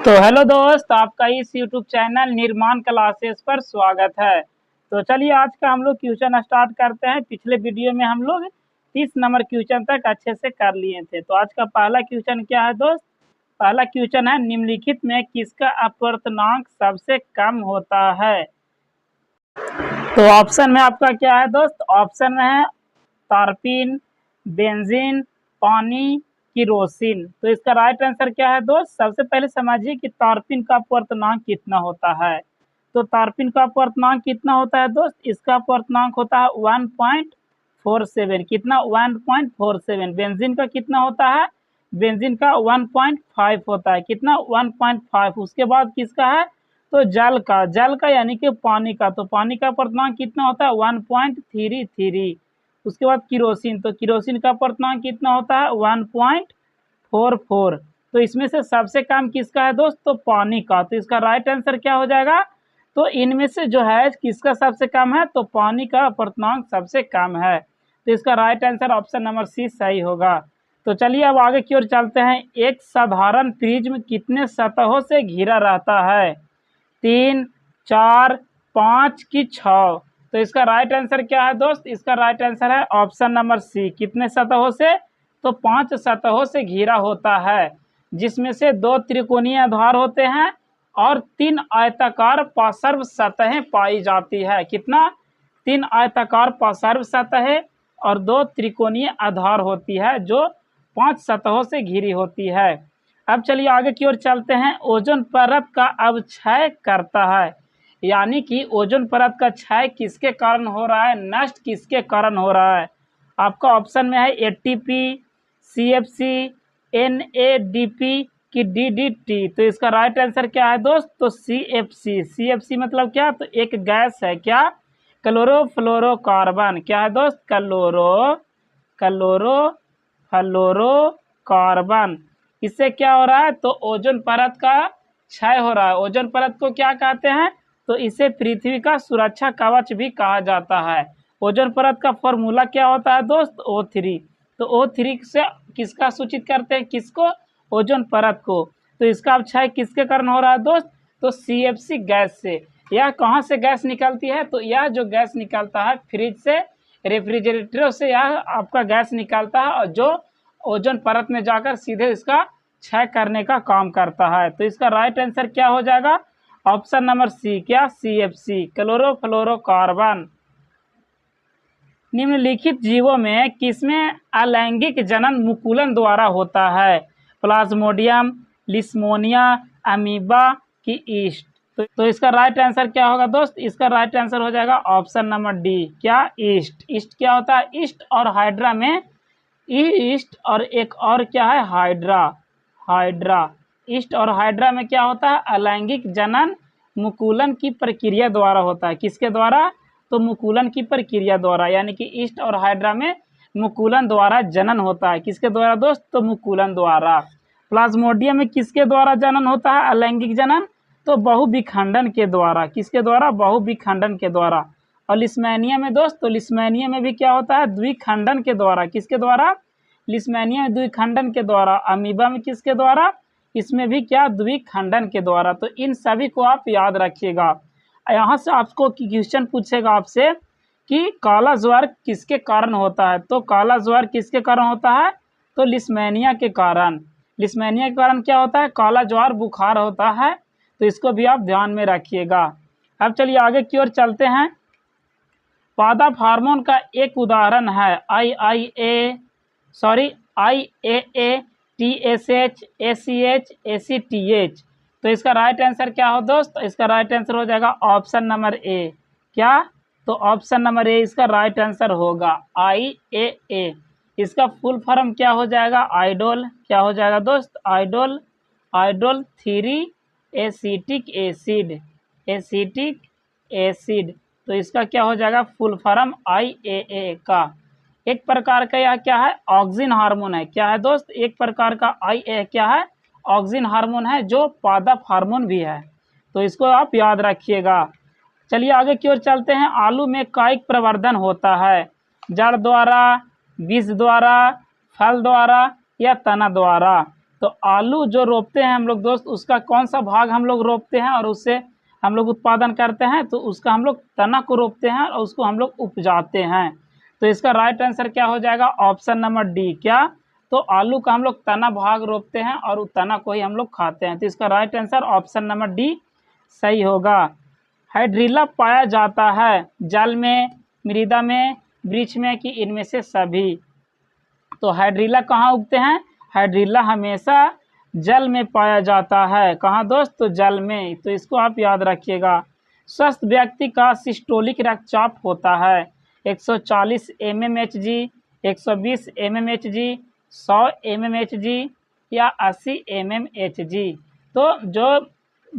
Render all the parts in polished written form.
तो हेलो दोस्त, आपका इस YouTube चैनल निर्माण क्लासेस पर स्वागत है। तो चलिए आज का हम लोग क्वेश्चन स्टार्ट करते हैं। पिछले वीडियो में हम लोग 30 नंबर क्वेश्चन तक अच्छे से कर लिए थे। तो आज का पहला क्वेश्चन क्या है दोस्त? पहला क्वेश्चन है, निम्नलिखित में किसका अपवर्तनांक सबसे कम होता है? तो ऑप्शन में आपका क्या है दोस्त? ऑप्शन में है तारपीन, बेंजीन, पानी, किरोसिन। तो इसका राइट आंसर क्या है दोस्त? सबसे पहले समझिए कि तारपीन का अपवर्तनांक कितना होता है। तो तारपीन का अपवर्तनांक कितना होता है दोस्त? इसका अपवर्तनांक होता है 1.47। कितना? 1.47। बेंजीन का कितना होता है? बेंजीन का 1.5 होता है। कितना? 1.5। उसके बाद किसका है? तो जल का यानी कि पानी का। तो पानी का अपवर्तनांक कितना होता है? 1.33। उसके बाद किरोसिन, तो किरोसिन का अपवर्तनांक कितना होता है? 1.44। तो इसमें से सबसे कम किसका है दोस्त? तो पानी का। तो इसका राइट आंसर क्या हो जाएगा? तो इनमें से जो है किसका सबसे कम है? तो पानी का अपवर्तनांक सबसे कम है। तो इसका right answer option number C सही होगा। तो चलिए अब आगे की ओर चलते हैं। एक साधारण प्रिज्म कितने सतहों से घिरा रहता है? 3, 4, 5 की 6? तो इसका राइट आंसर क्या है दोस्त? इसका राइट आंसर है ऑप्शन नंबर सी। कितने सतहों से? तो 5 सतहों से घिरा होता है, जिसमें से 2 त्रिकोणीय आधार होते हैं और 3 आयताकार पार्श्व सतहें पाई जाती है। कितना? 3 आयताकार पार्श्व सतहें और 2 त्रिकोणीय आधार होती है, जो 5 सतहों से घिरी होती है। अब चलिए आगे की ओर चलते हैं। ओजोन परत का अवक्षय करता है, यानी कि ओजोन परत का क्षय किसके कारण हो रहा है? नष्ट किसके कारण हो रहा है? आपका ऑप्शन में है एटीपी, सीएफसी, एनएडीपी की डीडीटी। तो इसका राइट आंसर क्या है दोस्त? तो सीएफसी। सीएफसी मतलब क्या? तो एक गैस है। क्या? क्लोरोफ्लोरोकार्बन। क्या है दोस्त? क्लोरोफ्लोरोकार्बन। इससे क्या हो रहा है? तो ओजोन परत का क्षय हो रहा है। ओजोन परत को क्या कहते हैं? तो इसे पृथ्वी का सुरक्षा कवच भी कहा जाता है। ओजोन परत का फॉर्मूला क्या होता है दोस्त? O3। तो O3 से किसका सूचित करते हैं? किसको? ओजोन परत को। तो इसका क्षय किसके कारण हो रहा है दोस्त? तो सीएफसी गैस से। यह कहाँ से गैस निकलती है? तो यह जो गैस निकलता है फ्रिज से, रेफ्रिजरेटरों से यह आपका गैस निकलता है, और जो ओजोन परत में जाकर सीधे इसका क्षय करने का काम करता है। तो इसका राइट आंसर क्या हो जाएगा? Option number C. क्या? CFC, chlorofluorocarbon. निम्नलिखित जीवों में किसमें अलैंगिक जनन मुकुलन द्वारा होता है? प्लाज्मोडियम, लिस्मोनिया, अमीबा की ईस्ट? तो इसका राइट आंसर क्या होगा दोस्त? इसका राइट आंसर हो जाएगा ऑप्शन नंबर डी। क्या? ईस्ट। ईस्ट क्या होता है? ईस्ट और हाइड्रा में, ईस्ट और एक और क्या है? हाइड्रा। ईस्ट और हाइड्रा में क्या होता है? अलैंगिक जनन मुकुलन की प्रक्रिया द्वारा होता है। किसके द्वारा? तो मुकुलन की प्रक्रिया द्वारा, यानी कि ईस्ट और हाइड्रा में मुकुलन द्वारा जनन होता है। किसके द्वारा दोस्त? तो मुकुलन द्वारा। प्लाज्मोडियम में किसके द्वारा जनन होता है? अलैंगिक जनन? तो बहुविखंडन के द्वारा। किसके द्वारा? बहुविखंडन के द्वारा। और लिस्मेनिया में दोस्त? तो लिस्मेनिया में भी क्या होता है? द्विखंडन के द्वारा। किसके द्वारा? लिस्मेनिया में द्विखंडन के द्वारा। अमीबा में किसके द्वारा? इसमें भी क्या? द्विखंडन के द्वारा। तो इन सभी को आप याद रखिएगा। यहाँ से आपको क्वेश्चन पूछेगा आपसे कि काला ज्वर किसके कारण होता है? तो काला ज्वर किसके कारण होता है? तो लिस्मेनिया के कारण। लिस्मेनिया के कारण क्या होता है? काला ज्वर बुखार होता है। तो इसको भी आप ध्यान में रखिएगा। अब चलिए आगे की ओर चलते हैं। पादप हार्मोन का एक उदाहरण है IAA, TSH, ACH, ACTH। तो इसका राइट आंसर क्या हो दोस्त? इसका राइट आंसर हो जाएगा ऑप्शन नंबर ए। क्या? तो ऑप्शन नंबर ए इसका राइट आंसर होगा, IAA। इसका फुल फॉर्म क्या हो जाएगा? आइडोल। क्या हो जाएगा दोस्त? Idol 3 acetic acid. तो इसका क्या हो जाएगा? फुल फॉर्म IAA का। एक प्रकार का यह क्या है? ऑक्सिन हार्मोन है। क्या है दोस्त? एक प्रकार का IA क्या है? ऑक्सिन हार्मोन है, जो पादप हार्मोन भी है। तो इसको आप याद रखिएगा। चलिए आगे की ओर चलते हैं। आलू में कायिक प्रवर्धन होता है जड़ द्वारा, बीज द्वारा, फल द्वारा या तना द्वारा? तो आलू जो रोपते हैं हम लोग दोस्त, उसका कौन सा भाग हम लोग रोपते हैं और उससे हम लोग उत्पादन करते हैं, तो उसका हम लोग तना को रोपते हैं और उसको हम लोग उपजाते हैं। तो इसका राइट आंसर क्या हो जाएगा, ऑप्शन नंबर डी। क्या, तो आलू का हम लोग तना भाग रोपते हैं और उस तना को ही हम लोग खाते हैं। तो इसका right answer option number D सही होगा। हाइड्रिला पाया जाता है जल में, मृदा में, वृक्ष में कि इनमें से सभी। तो हाइड्रिला कहाँ उगते हैं, हाइड्रिला हमेशा जल में पाया जाता है। कहाँ दोस्त, तो जल में। तो इसको आप याद रखिएगा। स्वस्थ व्यक्ति का सिस्टोलिक रक्तचाप होता है 140 mmHg, 120 mmHg, 100 mmHg या 80 mmHg। तो जो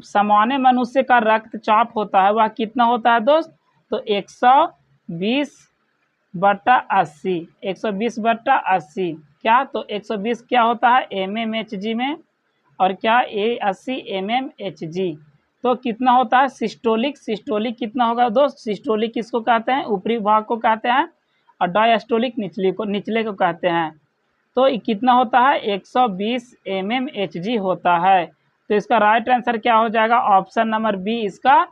सामान्य मनुष्य का रक्तचाप होता है वह कितना होता है दोस्त, तो 120/80, 120/80। क्या, तो 120 क्या होता है mmHg में, और क्या 80 mmHg। तो कितना होता है सिस्टोलिक, सिस्टोलिक कितना होगा दोस्त, सिस्टोलिक किसको कहते हैं, ऊपरी भाग को कहते हैं, और डायस्टोलिक निचले को कहते हैं। तो कितना होता है 120 mmHg होता है। तो इसका राइट आंसर क्या हो जाएगा, ऑप्शन नंबर बी इसका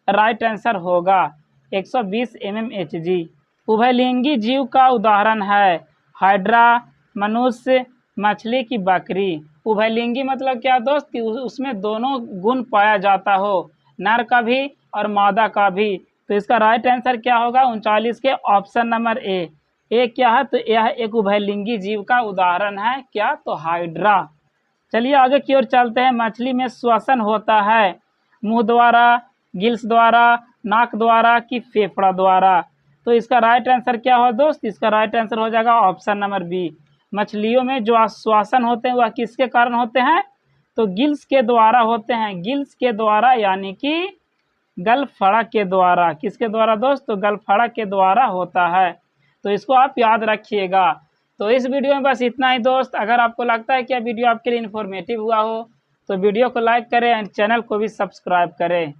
राइट आंसर होगा, 120 mmHg। उभयलिंगी जीव का उदाहरण है हाइड्रा, मनुष्य, मछली की बकरी। उभयलिंगी मतलब क्या दोस्त, कि उसमें दोनों गुण पाया जाता हो, नर का भी और मादा का भी। तो इसका राइट आंसर क्या होगा 39 के ऑप्शन नंबर ए। क्या है, तो यह एक उभयलिंगी जीव का उदाहरण है। क्या, तो हाइड्रा। चलिए आगे की ओर चलते हैं। मछली में श्वसन होता है मुंह द्वारा, गिल्स द्वारा, नाक द्वारा कि फेफड़ा द्वारा। तो इसका राइट आंसर क्या हो दोस्त, इसका राइट आंसर हो जाएगा ऑप्शन नंबर बी। मछलियों में जो आश्वासन होते हैं वह किसके कारण होते हैं, तो गिल्स के द्वारा होते हैं, गिल्स के द्वारा, यानी कि गलफड़ा के द्वारा। किसके द्वारा दोस्त, तो गलफड़ा के द्वारा होता है। तो इसको आप याद रखिएगा। तो इस वीडियो में बस इतना ही दोस्त। अगर आपको लगता है कि यह वीडियो आपके लिए इन्फॉर्मेटिव हुआ हो तो वीडियो को लाइक करें और चैनल को भी सब्सक्राइब करें।